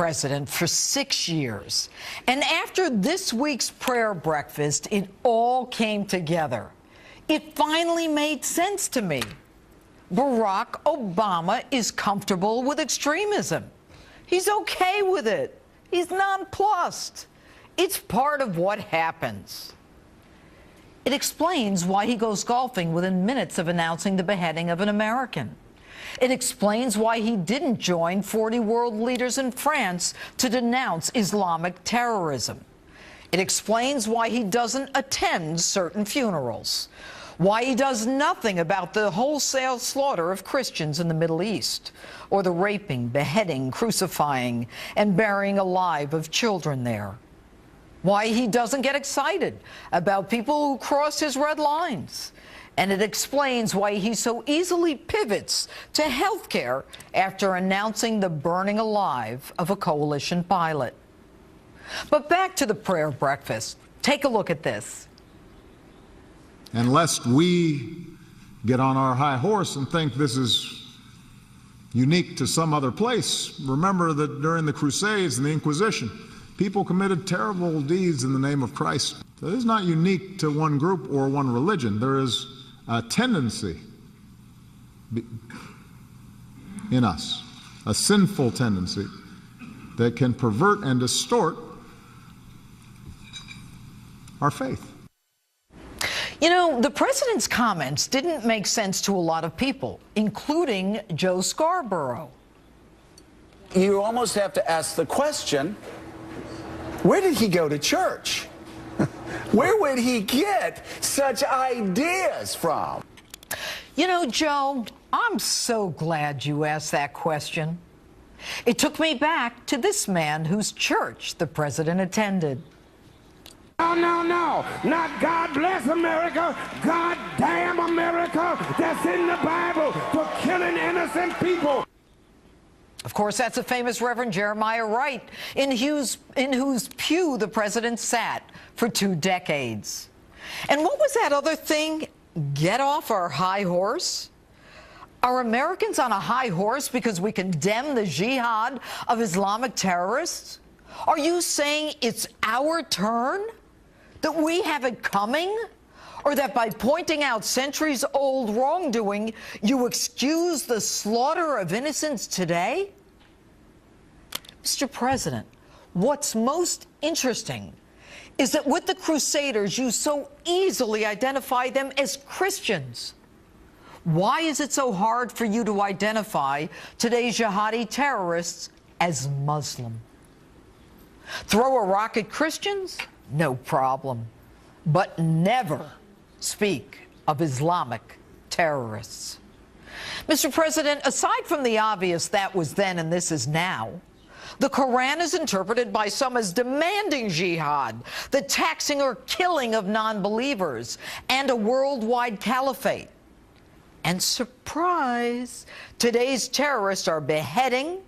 president for 6 years. And after this week's prayer breakfast, it all came together. It finally made sense to me. Barack Obama is comfortable with extremism. He's okay with it. He's nonplussed. It's part of what happens. It explains why he goes golfing within minutes of announcing the beheading of an American. It explains why he didn't join 40 world leaders in France to denounce Islamic terrorism. It explains why he doesn't attend certain funerals, why he does nothing about the wholesale slaughter of Christians in the Middle East, or the raping, beheading, crucifying, and burying alive of children there. Why he doesn't get excited about people who cross his red lines. And it explains why he so easily pivots to health care after announcing the burning alive of a coalition pilot. But back to the prayer breakfast. Take a look at this. And lest we get on our high horse and think this is unique to some other place, remember that during the Crusades and the Inquisition, people committed terrible deeds in the name of Christ. So this is not unique to one group or one religion. There is a tendency in us, a sinful tendency that can pervert and distort our faith. You know, the president's comments didn't make sense to a lot of people, including Joe Scarborough. You almost have to ask the question, where did he go to church? Where would he get such ideas from? You know, Joe, I'm so glad you asked that question. It took me back to this man whose church the president attended. No, no, no, not God bless America, God damn America, that's in the Bible for killing innocent people. Of course, that's a famous Reverend Jeremiah Wright, in whose pew the president sat for 2 decades. And what was that other thing? Get off our high horse? Are Americans on a high horse because we condemn the jihad of Islamic terrorists? Are you saying it's our turn? That we have it coming? Or that by pointing out centuries-old wrongdoing, you excuse the slaughter of innocents today? Mr. President, what's most interesting is that with the Crusaders, you so easily identify them as Christians. Why is it so hard for you to identify today's jihadi terrorists as Muslim? Throw a rock at Christians? No problem. But never speak of Islamic terrorists. Mr. President, aside from the obvious that was then and this is now, the Quran is interpreted by some as demanding jihad, the taxing or killing of non-believers, and a worldwide caliphate. And surprise, today's terrorists are beheading,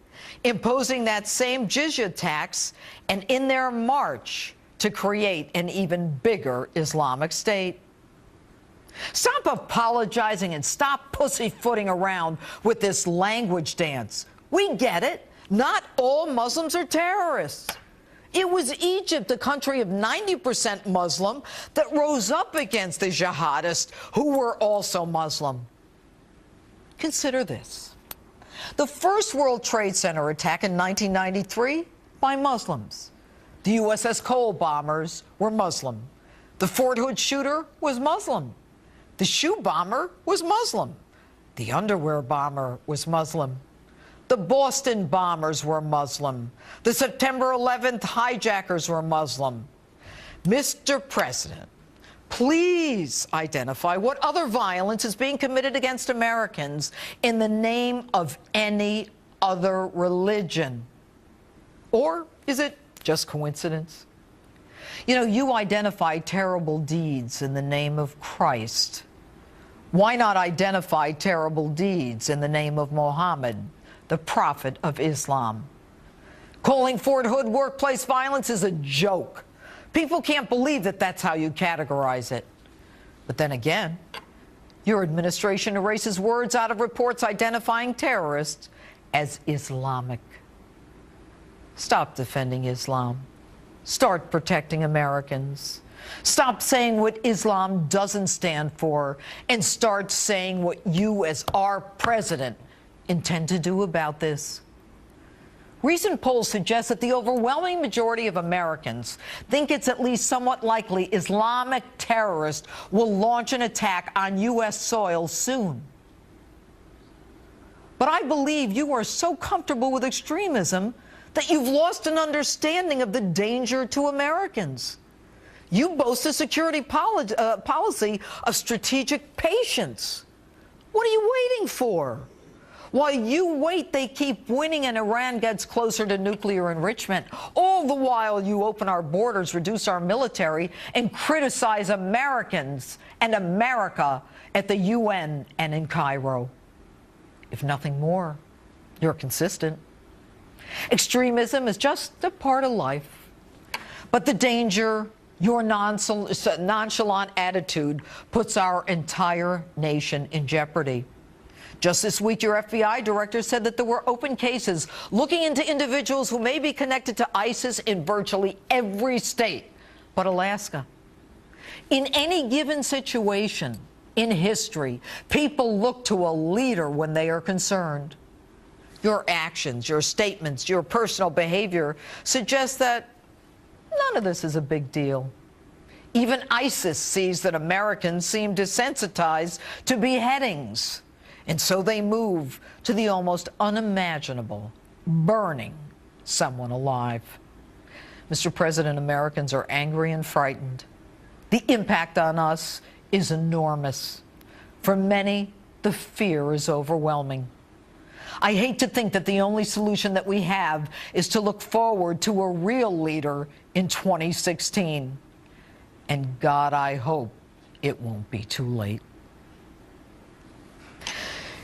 imposing that same jizya tax, and in their march to create an even bigger Islamic State. Stop apologizing and stop pussyfooting around with this language dance. We get it. Not all Muslims are terrorists. It was Egypt, a country of 90% Muslim, that rose up against the jihadists who were also Muslim. Consider this. The first World Trade Center attack in 1993 by Muslims. The USS Cole bombers were Muslim. The Fort Hood shooter was Muslim. The shoe bomber was Muslim. The underwear bomber was Muslim. The Boston bombers were Muslim. The September 11th hijackers were Muslim. Mr. President, please identify what other violence is being committed against Americans in the name of any other religion. Or is it just coincidence? You know, you identify terrible deeds in the name of Christ. Why not identify terrible deeds in the name of Mohammed, the prophet of Islam? Calling Fort Hood workplace violence is a joke. People can't believe that that's how you categorize it. But then again, your administration erases words out of reports identifying terrorists as Islamic. Stop defending Islam. Start protecting Americans. Stop saying what Islam doesn't stand for and start saying what you, as our president, intend to do about this. Recent polls suggest that the overwhelming majority of Americans think it's at least somewhat likely Islamic terrorists will launch an attack on U.S. soil soon. But I believe you are so comfortable with extremism that you've lost an understanding of the danger to Americans. You boast a security policy of strategic patience. What are you waiting for? While you wait, they keep winning and Iran gets closer to nuclear enrichment. All the while, you open our borders, reduce our military, and criticize Americans and America at the UN and in Cairo. If nothing more, you're consistent. Extremism is just a part of life. But the danger, your nonchalant attitude, puts our entire nation in jeopardy. Just this week, your FBI director said that there were open cases looking into individuals who may be connected to ISIS in virtually every state but Alaska. In any given situation in history, people look to a leader when they are concerned. Your actions, your statements, your personal behavior suggest that none of this is a big deal. Even ISIS sees that Americans seem desensitized to beheadings. And so they move to the almost unimaginable, burning someone alive. Mr. President, Americans are angry and frightened. The impact on us is enormous. For many, the fear is overwhelming. I hate to think that the only solution that we have is to look forward to a real leader in 2016. And God, I hope it won't be too late.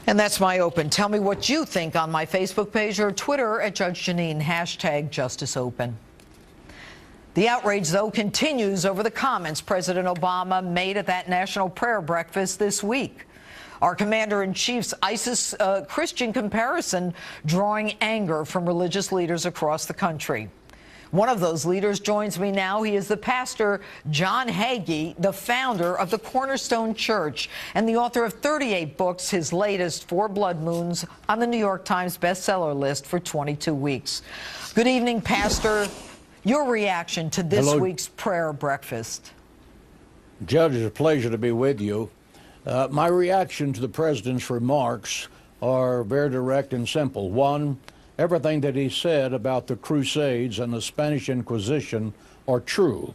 And that's my open. Tell me what you think on my Facebook page or Twitter at Judge Jeanine, #JusticeOpen. The outrage, though, continues over the comments President Obama made at that national prayer breakfast this week. Our commander-in-chief's ISIS Christian comparison drawing anger from religious leaders across the country. One of those leaders joins me now. He is the pastor John Hagee, the founder of the Cornerstone Church and the author of 38 books, his latest, 4 Blood Moons, on the New York Times bestseller list for 22 weeks. Good evening, Pastor. Your reaction to this week's prayer breakfast. Judge, it's a pleasure to be with you. My reaction to the president's remarks are very direct and simple. One, everything that he said about the Crusades and the Spanish Inquisition are true.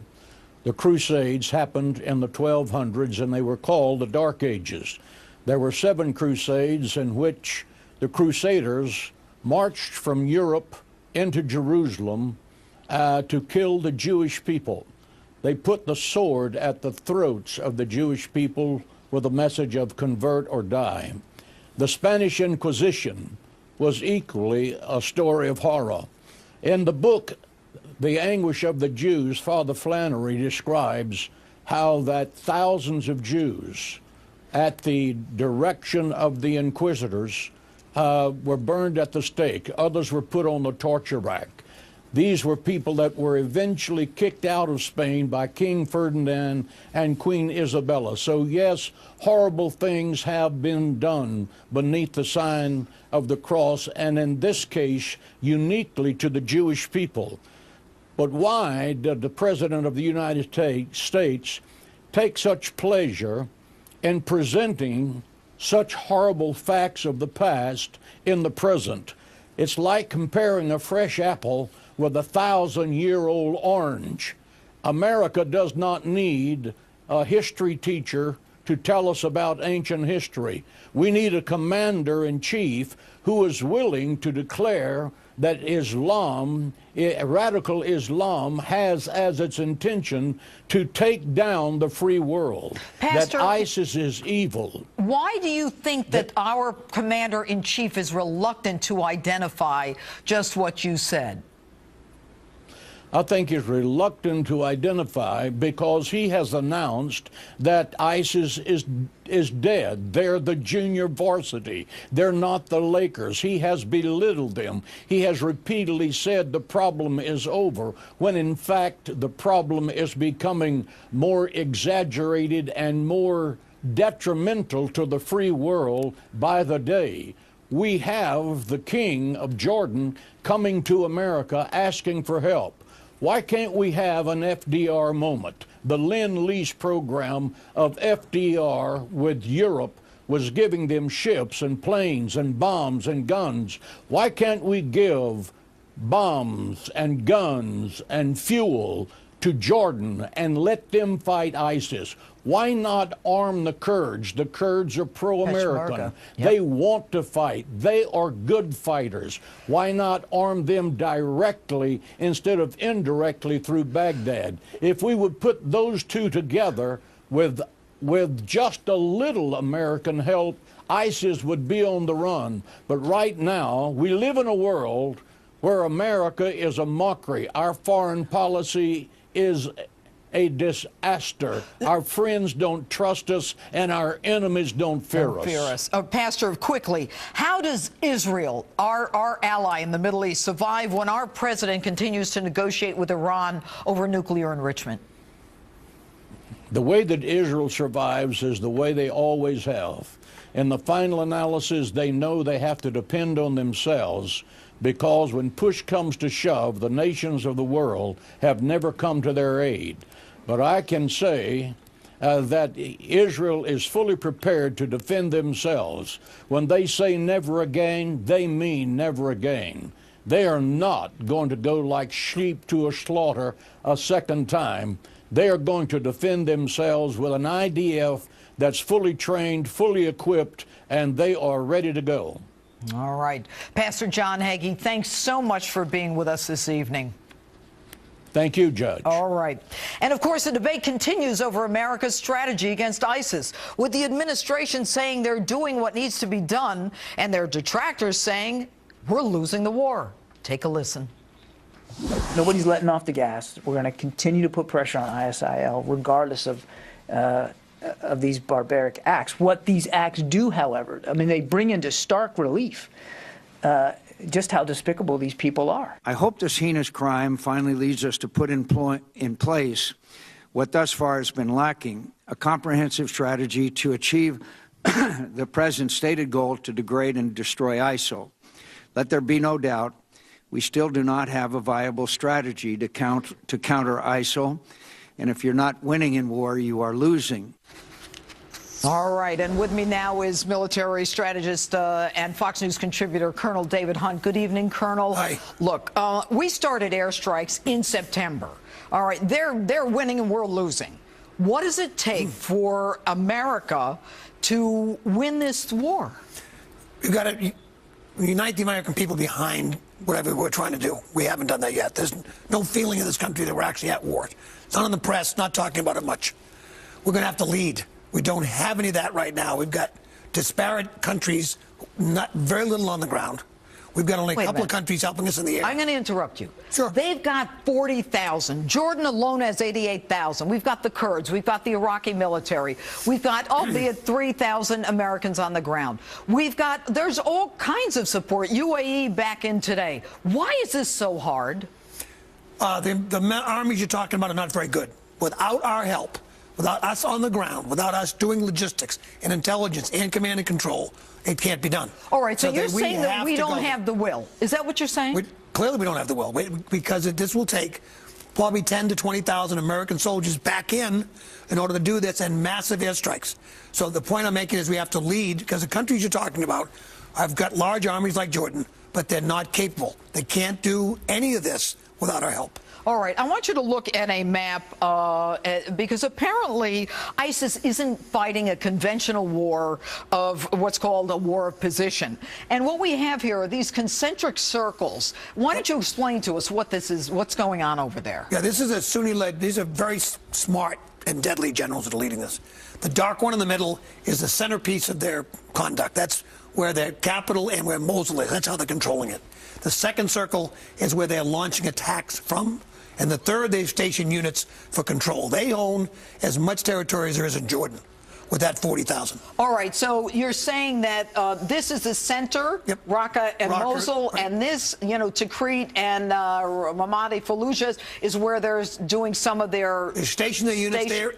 The Crusades happened in the 1200s, and they were called the Dark Ages. There were 7 Crusades in which the Crusaders marched from Europe into Jerusalem to kill the Jewish people. They put the sword at the throats of the Jewish people with a message of convert or die. The Spanish Inquisition was equally a story of horror. In the book, The Anguish of the Jews, Father Flannery describes how that thousands of Jews, at the direction of the inquisitors, were burned at the stake. Others were put on the torture rack. These were people that were eventually kicked out of Spain by King Ferdinand and Queen Isabella. So yes, horrible things have been done beneath the sign of the cross, and in this case, uniquely to the Jewish people. But why did the President of the United States take such pleasure in presenting such horrible facts of the past in the present? It's like comparing a fresh apple with a 1,000-year-old orange. America does not need a history teacher to tell us about ancient history. We need a commander-in-chief who is willing to declare that Islam, radical Islam, has as its intention to take down the free world. Pastor, that ISIS is evil. Why do you think that our commander-in-chief is reluctant to identify just what you said? I think is reluctant to identify because he has announced that ISIS is dead. They're the junior varsity. They're not the Lakers. He has belittled them. He has repeatedly said the problem is over, when in fact the problem is becoming more exaggerated and more detrimental to the free world by the day. We have the king of Jordan coming to America asking for help. Why can't we have an FDR moment? The Lend-Lease program of FDR with Europe was giving them ships and planes and bombs and guns. Why can't we give bombs and guns and fuel to Jordan and let them fight ISIS? Why not arm the Kurds? The Kurds are pro-American. Yep. They want to fight. They are good fighters. Why not arm them directly instead of indirectly through Baghdad? If we would put those two together with just a little American help, ISIS would be on the run. But right now, we live in a world where America is a mockery. Our foreign policy is a disaster. Our friends don't trust us, and our enemies don't fear us. Pastor, quickly, how does Israel, our ally in the Middle East, survive when our president continues to negotiate with Iran over nuclear enrichment? The way that Israel survives is the way they always have. In the final analysis, they know they have to depend on themselves, because when push comes to shove, the nations of the world have never come to their aid. But I can say that Israel is fully prepared to defend themselves. When they say never again, they mean never again. They are not going to go like sheep to a slaughter a second time. They are going to defend themselves with an IDF that's fully trained, fully equipped, and they are ready to go. All right. Pastor John Hagee, thanks so much for being with us this evening. Thank you, Judge. All right. And, of course, the debate continues over America's strategy against ISIS, with the administration saying they're doing what needs to be done and their detractors saying we're losing the war. Take a listen. Nobody's letting off the gas. We're going to continue to put pressure on ISIL, regardless of these barbaric acts. What these acts do, however, I mean, they bring into stark relief just how despicable these people are. I hope this heinous crime finally leads us to put in place what thus far has been lacking, a comprehensive strategy to achieve the President's stated goal to degrade and destroy ISIL. Let there be no doubt, we still do not have a viable strategy to counter ISIL, and if you're not winning in war, you are losing. All right, and with me now is military strategist and Fox News contributor Colonel David Hunt. Good evening, Colonel. Hi. Look, we started airstrikes in September. All right, they're winning and we're losing. What does it take for America to win this war? We've got to unite the American people behind whatever we're trying to do. We haven't done that yet. There's no feeling in this country that we're actually at war. It's not in the press, not talking about it much. We're going to have to lead. We don't have any of that right now. We've got disparate countries, not very little on the ground. We've got only a couple of countries helping us in the air. I'm going to interrupt you. Sure. They've got 40,000. Jordan alone has 88,000. We've got the Kurds. We've got the Iraqi military. We've got, albeit 3,000 Americans on the ground. There's all kinds of support. UAE back in today. Why is this so hard? The armies you're talking about are not very good. Without our help, without us on the ground, without us doing logistics and intelligence and command and control, it can't be done. All right, so you're saying that we don't have the will. Is that what you're saying? Clearly we don't have the will, because this will take probably 10 to 20,000 American soldiers back in order to do this, and massive airstrikes. So the point I'm making is we have to lead, because the countries you're talking about have got large armies like Jordan, but they're not capable. They can't do any of this without our help. All right, I want you to look at a map because apparently ISIS isn't fighting a conventional war of what's called a war of position. And what we have here are these concentric circles. Why don't you explain to us what this is, what's going on over there? Yeah, this is a Sunni-led, these are very smart and deadly generals that are leading this. The dark one in the middle is the centerpiece of their conduct. That's where their capital and where Mosul is. That's how they're controlling it. The second circle is where they're launching attacks from, And the third, they've stationed units for control. They own as much territory as there is in Jordan with that 40,000. All right, so you're saying that this is the center, Yep. Raqqa and Raqqa, Mosul, right. and this, Tikrit and Ramadi Fallujah is where they're doing some of their... They station their units there.